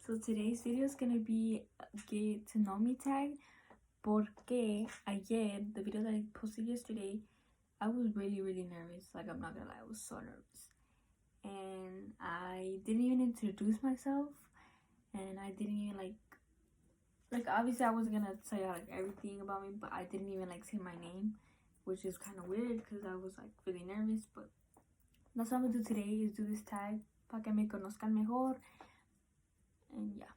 So today's video is gonna be get to know me tag. Porque ayer, the video that I posted yesterday, I was really nervous. Like, I'm not gonna lie, I was so nervous. And I didn't even introduce myself. And I didn't even like obviously I was gonna say like everything about me, but I didn't even like say my name, which is kind of weird because I was like really nervous. But that's what I'm gonna do today, is do this tag para que me conozcan mejor. And yeah,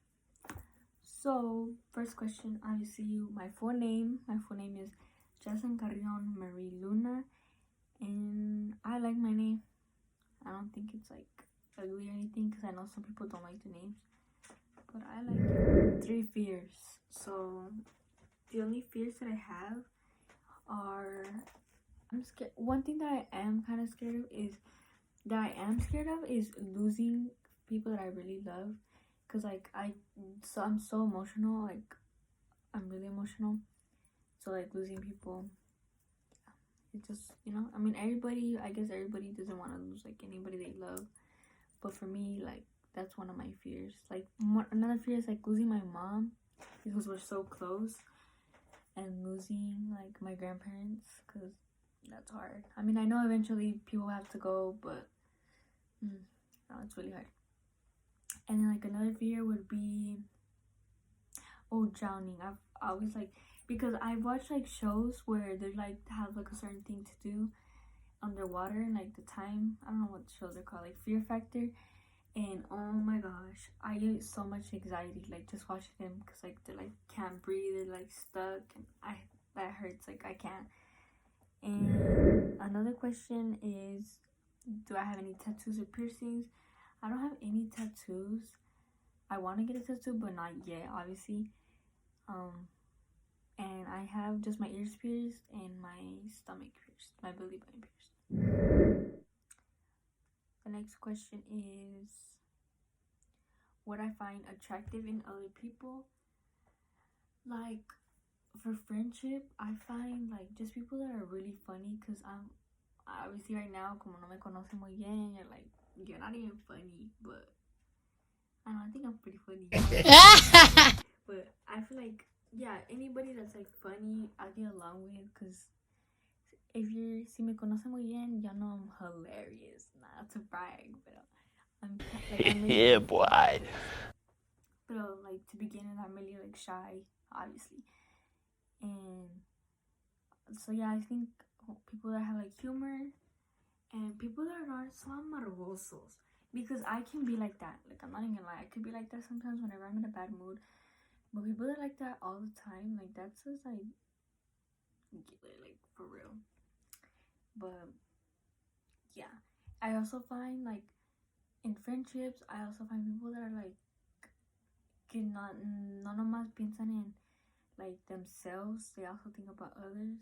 so first question, obviously my full name is Jason Carrion Marie Luna, and I like my name. I don't think it's like ugly or anything, because I know some people don't like the names, but I like it. 3 fears. So the only fears that I have are, I'm scared. One thing that I am kind of scared of is losing people that I really love, because like I'm so emotional. Like, I'm really emotional, so like losing people, it just, I mean, I guess everybody doesn't want to lose like anybody they love, but for me, like, that's one of my fears. Like, another fear is like losing my mom, because we're so close, and losing like my grandparents, because that's hard. I mean, I know eventually people have to go, but no, it's really hard. And then like another fear would be, drowning. I've always like, because I watch like shows where they like have like a certain thing to do underwater, and like the time, I don't know what shows are called, like Fear Factor. And oh my gosh, I get so much anxiety like just watching them, because like they like can't breathe, they're like stuck, and that hurts. Like, I can't. And another question is, do I have any tattoos or piercings? I don't have any tattoos. I want to get a tattoo, but not yet, obviously. And I have just my ears pierced and my stomach pierced, my belly button pierced. The next question is, what I find attractive in other people. Like, for friendship, I find like just people that are really funny, because I'm obviously right now, como no me conocen muy bien, you're like, you're not even funny, but I don't know, I think I'm pretty funny. But I feel like, yeah, anybody that's like funny, I get along with, because si me conocen muy bien, y'all know I'm hilarious. Not to brag, but I'm really Yeah, boy. But like, to begin with, I'm really like shy, obviously. And so yeah, I think people that have like humor, and people that are not so amargosos, because I can be like that. Like, I'm not even gonna lie, I could be like that sometimes whenever I'm in a bad mood. But people that are like that all the time, like, that's just like for real. But yeah, I also find like in friendships, I also find people that are like que no nomás piensan en like themselves, they also think about others.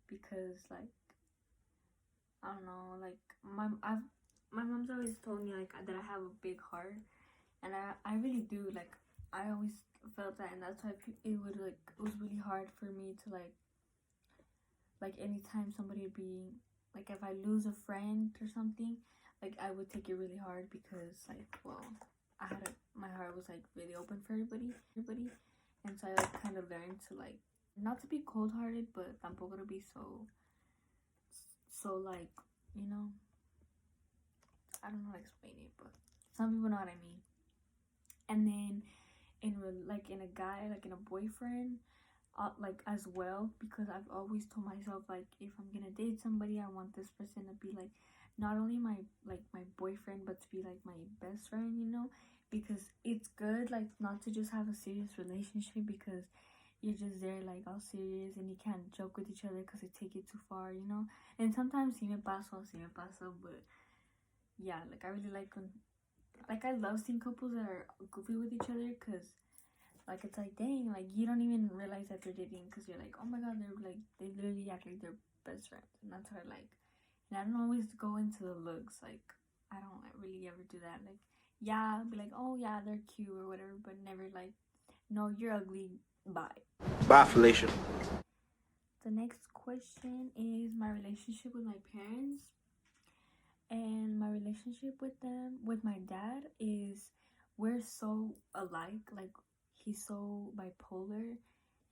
Because like, I don't know, like my mom's always told me like that I have a big heart, and I really do. Like, I always felt that, and that's why it was really hard for me to like anytime somebody would be like, if I lose a friend or something, like, I would take it really hard, because like, well, my heart was like really open for everybody, and so I like kind of learned to like not to be cold-hearted, but tampoco to be so like, I don't know how to explain it, but some people know what I mean. And then in a guy, like in a boyfriend, like as well, because I've always told myself, like, if I'm gonna date somebody, I want this person to be like not only my boyfriend, but to be like my best friend, because it's good like not to just have a serious relationship, because you're just there like all serious, and you can't joke with each other because it take it too far, and sometimes si me paso, but yeah, like, I really like when, like, I love seeing couples that are goofy with each other, because like, it's like, dang, like, you don't even realize that they're dating, because you're like, oh my god, they're like, they literally act like they're best friends, and that's what I like. And I don't always go into the looks, like, I don't really ever do that. Like, yeah, I'll be like, oh yeah, they're cute or whatever, but never like, no, you're ugly, bye. Bye, Felicia. The next question is my relationship with my parents. And my relationship with them, with my dad, is we're so alike. Like, he's so bipolar,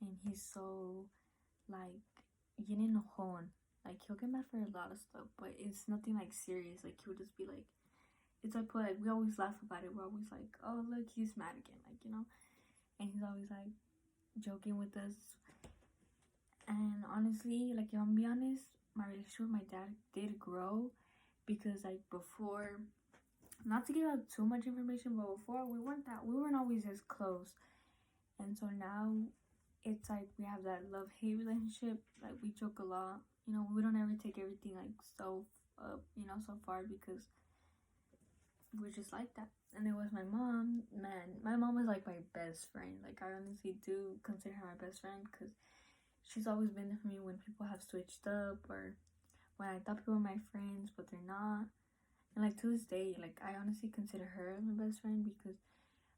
and he's so like yin and hon. Like, he'll get mad for a lot of stuff, but it's nothing like serious. Like, he'll just be like, it's like, we always laugh about it. We're always like, oh look, he's mad again, like, you know. And he's always like joking with us. And honestly, like, if I'm being honest, my relationship with my dad did grow, because like before, not to give out too much information, but before we weren't always as close. And so now it's like we have that love-hate relationship. Like, we joke a lot, you know. We don't ever take everything like so so far, because we're just like that. And it was my mom. Man, my mom is like my best friend. Like, I honestly do consider her my best friend, because she's always been there for me when people have switched up, or when I thought people were my friends but they're not. And like, to this day, like, I honestly consider her my best friend, because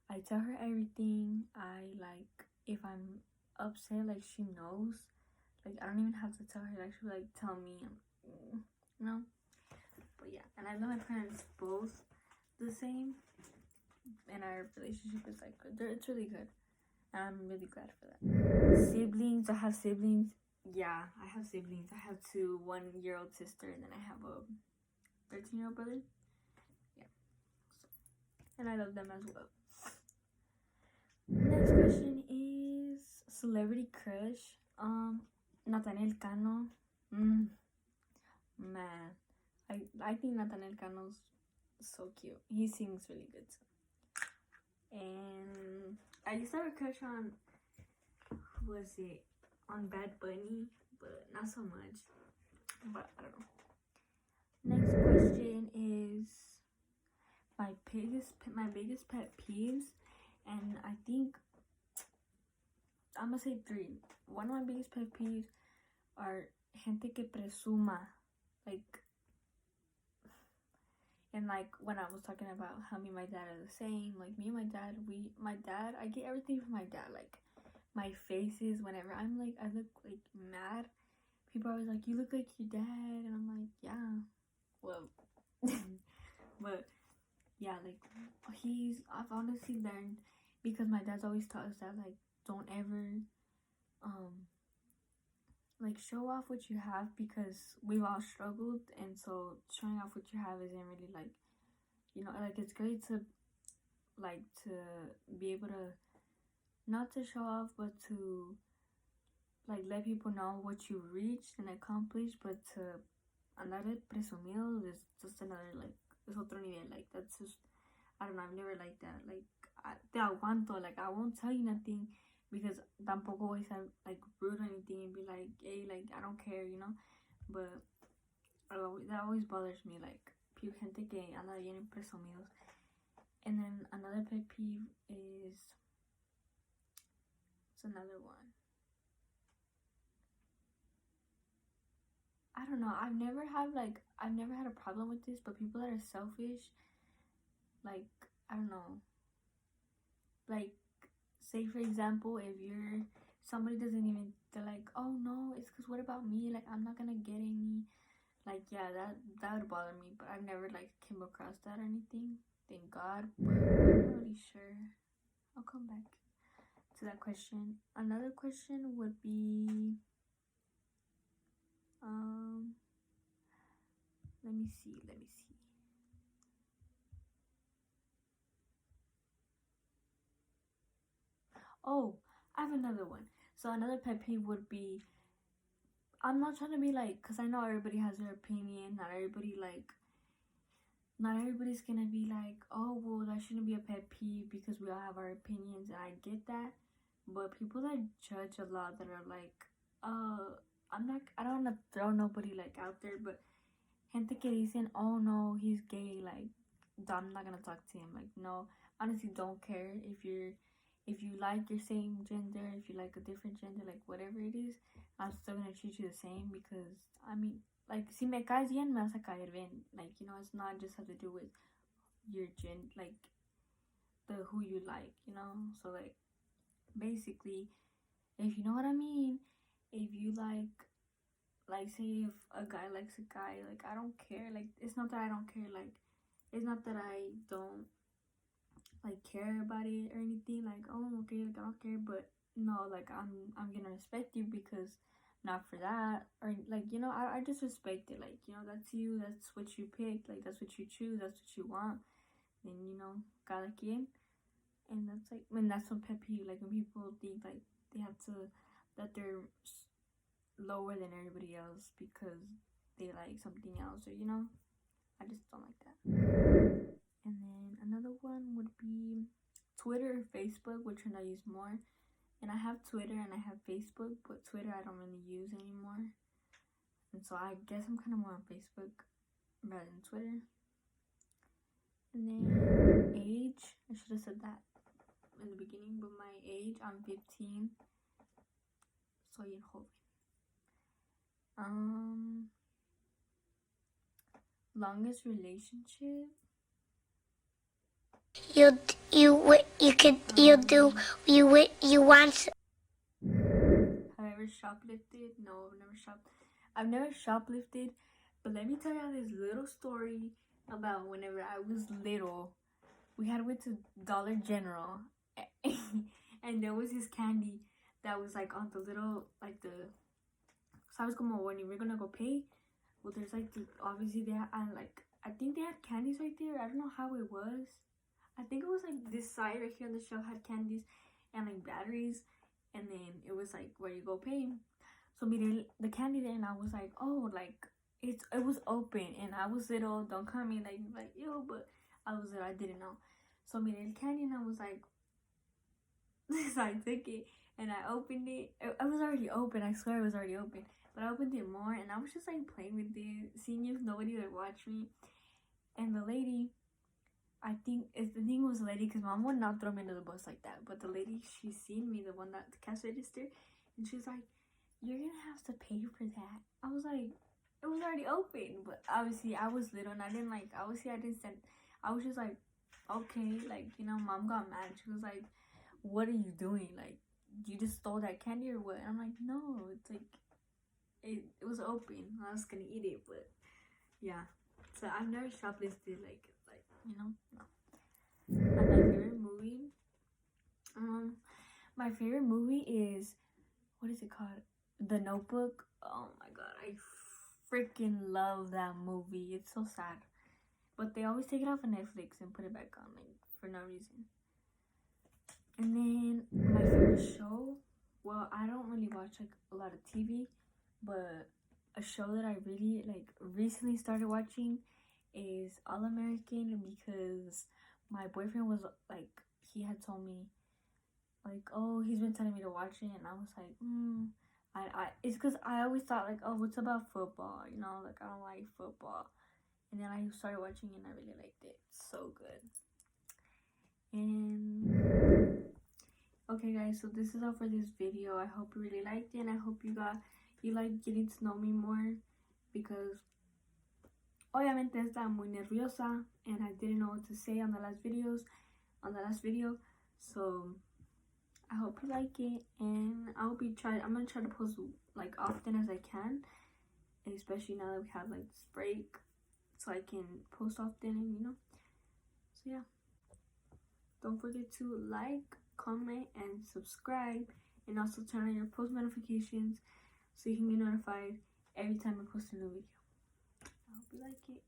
I tell her everything. I like, if I'm upset, like, she knows. Like, I don't even have to tell her. Like, she'll like tell me, you know. But yeah, and I love my parents both the same, and our relationship is like good. It's really good. And I'm really glad for that. Siblings, I have siblings. Yeah, I have siblings. I have two 1-year-old sister, and then I have a 13-year-old brother. Yeah, and I love them as well. Next question is celebrity crush. Nathaniel Cano. Man, I think Nathaniel Cano's so cute. He sings really good too. And I used to have a crush on, who was it? On Bad Bunny, but not so much. But I don't know. Next question is my biggest pet peeves, and I think I'm gonna say 3. One of my biggest pet peeves are gente que presuma, like, and like when I was talking about how me and my dad are the same. Like, me and my dad, I get everything from my dad. Like, my faces, whenever I look like mad, people are always like, you look like your dad, and I'm like, yeah, well, but yeah, like, I've honestly learned, because my dad's always taught us that, like, don't ever like, show off what you have, because we've all struggled, and so showing off what you have isn't really like, you know, like, it's great to be able to, not to show off, but to like let people know what you reached and accomplished. But to andar de presumido is just another, like, es otro nivel. Like, that's just, I don't know, I've never liked that. Like, te aguanto, like, I won't tell you nothing, because tampoco voy a ser like rude or anything and be like, hey, like, I don't care, you know. But that always bothers me, like, gente que anda bien presumidos. And then another pet peeve is, it's another one. I don't know. I've never had a problem with this, but people that are selfish, like, I don't know. Like, say for example, if somebody doesn't even, they're like, oh no, it's because what about me? Like, I'm not gonna get any. Like, yeah, that would bother me, but I've never like came across that or anything. Thank God. But I'm not really sure. I'll come back to that question. Another question would be, let me see. Oh, I have another one. So another pet peeve would be, I'm not trying to be like, because I know everybody has their opinion. Not everybody's gonna be like, oh, well, that shouldn't be a pet peeve, because we all have our opinions, and I get that. But people that judge a lot, that are like, I don't want to throw nobody like out there, but gente que dicen, oh no, he's gay, like, I'm not gonna talk to him. Like, no, honestly, don't care if you like your same gender, if you like a different gender, like, whatever it is, I'm still gonna treat you the same, because, I mean, like, si me caes bien, me vas a caer bien. Like, you know, it's not just have to do with your gender, like, who you like, you know. So, like, basically, if you know what I mean, if you like, say if a guy likes a guy, like, I don't care. Like, it's not that I don't care. Like, it's not that I don't like care about it or anything. Like, oh, okay, like I don't care, but no, like I'm gonna respect you because not for that, or like, you know, I just respect it. Like, you know, that's you, that's what you picked, like that's what you choose, that's what you want. Then, you know, cada quien. And that's like, when that's what pet peeve, like when people think like they have to, that they're lower than everybody else because they like something else, or you know, I just don't like that. And then another one would be Twitter and Facebook, which one I use more. And I have Twitter and I have Facebook, but Twitter I don't really use anymore. And so I guess I'm kind of more on Facebook rather than Twitter. And then age, I should have said that in the beginning, but my age, I'm 15. Soy joven. Longest relationship. You could you want. Have I ever shoplifted? No, I've never shoplifted, but let me tell you this little story about whenever I was little. We had went to Dollar General, and there was this candy that was like on the little, like the, sabes como when you were gonna go pay, well there's like obviously they had, I think they had candies right there. I don't know how it was. I think it was like this side right here on the shelf had candies and like batteries, and then it was like where you go pay. So we did the candy there, and I was like, oh, like it was open, and I was little. Don't call me like yo, but I was little. I didn't know. So we did candy, and I was like, so I took it and I opened it. It was already open. I swear it was already open. But I opened it more, and I was just like playing with it, seeing if nobody would watch me. And the lady, I think the thing was the lady, because mom would not throw me under the bus like that. But the lady, she seen me, the one that the cash register, and she's like, "You're gonna have to pay for that." I was like, it was already open, but obviously I was little and I didn't like. Obviously I didn't send. I was just like, okay, like, you know, mom got mad. She was like, "What are you doing? Like, you just stole that candy or what?" And I'm like, "No, it's like it was open. I was gonna eat it, but yeah." So I've never shoplifted, like you know, no. And my favorite movie, my favorite movie is, what is it called? The Notebook. Oh my god, I freaking love that movie. It's so sad, but they always take it off of Netflix and put it back on, like, for no reason. And then my favorite show, well, I don't really watch like a lot of TV, but a show that I really like recently started watching is All American, because my boyfriend was like, he had told me like, oh, he's been telling me to watch it, and I was like, it's because I always thought like, oh, it's about football, you know, like I don't like football. And then I started watching it and I really liked it. It's so good. And okay guys, so this is all for this video. I hope you really liked it, and I hope you like getting to know me more, because obviamente estaba muy nerviosa and I didn't know what to say on the last video. So I hope you like it, and I'm gonna try to post like often as I can, especially now that we have like this break, so I can post often, and you know. So yeah, don't forget to like, comment, and subscribe, and also turn on your post notifications so you can get notified every time I post a new video. I hope you like it.